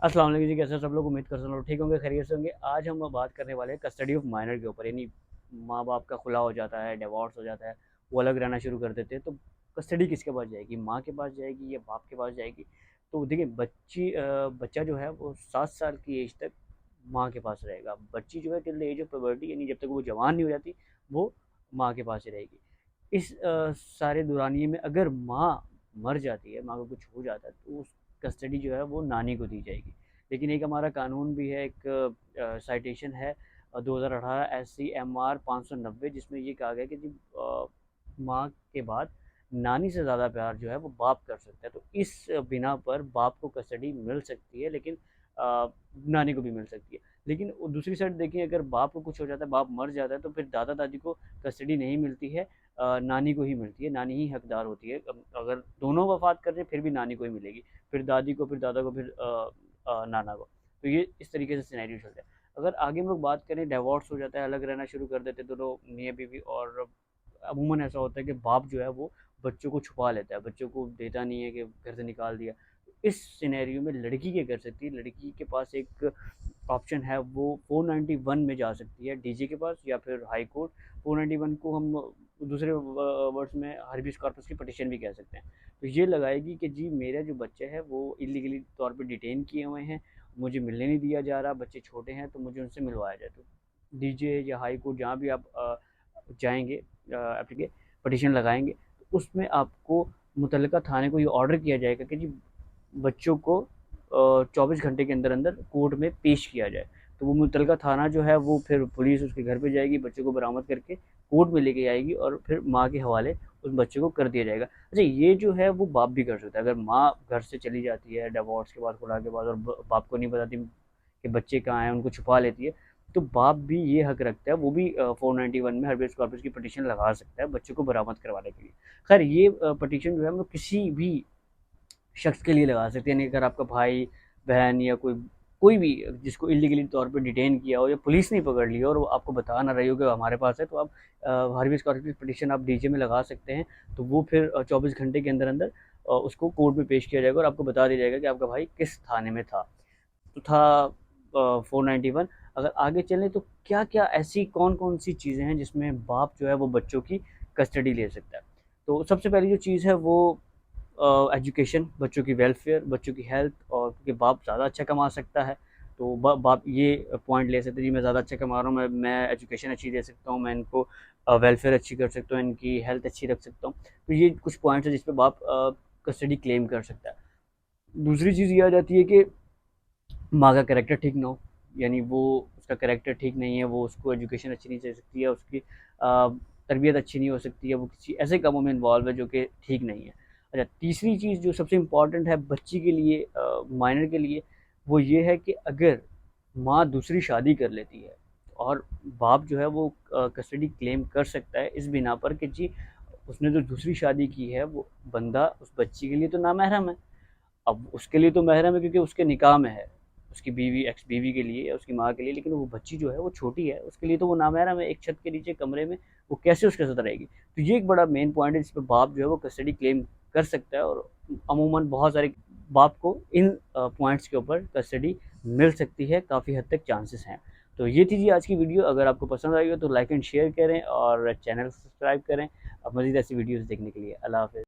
अस्सलाम वालेकुम जी, कैसे हैं सब लोग। उम्मीद करता हूँ ठीक होंगे, खैरियत से होंगे। आज हम बात करने वाले हैं कस्टडी ऑफ माइनर के ऊपर। यानी माँ बाप का खुला हो जाता है, डिवोर्स हो जाता है, वो अलग रहना शुरू कर देते हैं, तो कस्टडी किसके पास जाएगी? माँ के पास जाएगी या बाप के पास जाएगी? तो देखिए, बच्चा जो है वो 7 साल की एज तक माँ के पास रहेगा। बच्ची जो है till the age of puberty, यानी जब तक वो जवान नहीं हो जाती, वो माँ के पास ही रहेगी। इस सारे दौरानिए में अगर माँ मर जाती है, माँ को कुछ हो जाता है, तो उस कस्टडी जो है वो नानी को दी जाएगी। लेकिन एक हमारा कानून भी है, एक साइटेशन है 2018 SCMR 590, जिसमें ये कहा गया कि जी माँ के बाद नानी से ज़्यादा प्यार जो है वो बाप कर सकता है। तो इस बिना पर बाप को कस्टडी मिल सकती है, लेकिन नानी को भी मिल सकती है। लेकिन दूसरी साइड देखिए, अगर बाप को कुछ हो जाता है, बाप मर जाता है, तो फिर दादा दादी को कस्टडी नहीं मिलती है, नानी को ही मिलती है। नानी ही हकदार होती है। अगर दोनों वफात कर रहे हैं फिर भी नानी को ही मिलेगी, फिर दादी को, फिर दादा को, फिर नाना को। तो ये इस तरीके से सिनेरियो चलता है। अगर आगे हम लोग बात करें, डिवोर्स हो जाता है, अलग रहना शुरू कर देते दोनों मियाँ बीवी, और अमूमन ऐसा होता है कि बाप जो है वो बच्चों को छुपा लेता है, बच्चों को देता नहीं है कि घर से निकाल दिया। इस सिनेरियो में लड़की क्या कर सकती है? लड़की के पास एक ऑप्शन है, वो 491 में जा सकती है, डीजे के पास, या फिर हाई कोर्ट। 491 को हम दूसरे वर्ड्स में हार्बियस कॉर्पस की पटिशन भी कह सकते हैं। तो ये लगाएगी कि जी मेरा जो बच्चा है वो इलीगली तौर पे डिटेन किए हुए हैं, मुझे मिलने नहीं दिया जा रहा, बच्चे छोटे हैं, तो मुझे उनसे मिलवाया जाए। तो डीजे या हाई कोर्ट जहाँ भी आप जाएंगे, एप्लीके पटिशन लगाएंगे, तो उसमें आपको मुतल्लिका थाने को ये ऑर्डर किया जाएगा कि जी बच्चों को 24 घंटे के अंदर अंदर कोर्ट में पेश किया जाए। तो वो मुतल्लिका थाना जो है वो फिर पुलिस उसके घर पे जाएगी, बच्चे को बरामद करके कोर्ट में लेके आएगी, और फिर माँ के हवाले उस बच्चे को कर दिया जाएगा। अच्छा, ये जो है वो बाप भी कर सकता है। अगर माँ घर से चली जाती है डिवोर्स के बाद, खुला के बाद, और बाप को नहीं बताती कि बच्चे कहाँ हैं, उनको छुपा लेती है, तो बाप भी ये हक रखता है, वो भी 491 में हर्बियस कॉर्पस की पटिशन लगा सकता है बच्चे को बरामद करवाने के लिए। खैर, ये पटिशन जो है हम लोग किसी भी शख्स के लिए लगा सकते हैं। यानी अगर आपका भाई बहन या कोई कोई भी जिसको इलीगली तौर पे डिटेन किया हो, या पुलिस नहीं पकड़ लिया और वो आपको बता ना रही हो कि हमारे पास है, तो आप हार्बियस कॉर्पस पिटिशन आप डीजे में लगा सकते हैं। तो वो फिर 24 घंटे के अंदर अंदर उसको कोर्ट में पेश किया जाएगा, और आपको बता दिया जाएगा कि आपका भाई किस थाने में था। तो था 491। अगर आगे चलें तो क्या क्या ऐसी कौन कौन सी चीज़ें हैं जिसमें बाप जो है वो बच्चों की कस्टडी ले सकता है? तो सबसे पहली जो चीज़ है वो एजुकेशन, बच्चों की वेलफेयर, बच्चों की हेल्थ। और क्योंकि बाप ज़्यादा अच्छा कमा सकता है, तो बाप ये पॉइंट ले सकते हैं, जी मैं ज़्यादा अच्छा कमा रहा हूँ, मैं एजुकेशन अच्छी दे सकता हूँ, मैं इनको वेलफेयर अच्छी कर सकता हूँ, इनकी हेल्थ अच्छी रख सकता हूँ। तो ये कुछ पॉइंट्स है जिस पे बाप कस्टडी क्लेम कर सकता है। दूसरी चीज़ ये आ जाती है कि माँ का कैरेक्टर ठीक ना हो, यानी वो उसका कैरेक्टर ठीक नहीं है, वो उसको एजुकेशन अच्छी नहीं दे सकती है, उसकी तरबियत अच्छी नहीं हो सकती है, वो किसी ऐसे कामों में इन्वॉल्व है जो कि ठीक नहीं है। अच्छा, तीसरी चीज़ जो सबसे इम्पॉर्टेंट है बच्ची के लिए, माइनर के लिए, वो ये है कि अगर माँ दूसरी शादी कर लेती है, और बाप जो है वो कस्टडी क्लेम कर सकता है इस बिना पर कि जी उसने जो दूसरी शादी की है वो बंदा उस बच्ची के लिए तो नामहरम है। अब उसके लिए तो महरम है क्योंकि उसके निकाह में है, उसकी बीवी, एक्स बीवी के लिए या उसकी माँ के लिए, लेकिन वो बच्ची जो है वो छोटी है, उसके लिए तो वो नामहरम है। एक छत के नीचे कमरे में वो कैसे उसके साथ रहेगी? तो ये एक बड़ा मेन पॉइंट है जिस पे बाप जो है वो कस्टडी क्लेम कर सकता है, और अमूमन बहुत सारे बाप को इन पॉइंट्स के ऊपर कस्टडी मिल सकती है, काफ़ी हद तक चांसेस हैं। तो ये थी जी आज की वीडियो। अगर आपको पसंद आई हो तो लाइक एंड शेयर करें, और चैनल सब्सक्राइब करें अब मज़ीद ऐसी वीडियोज़ देखने के लिए। अल्लाह हाफ़िज़।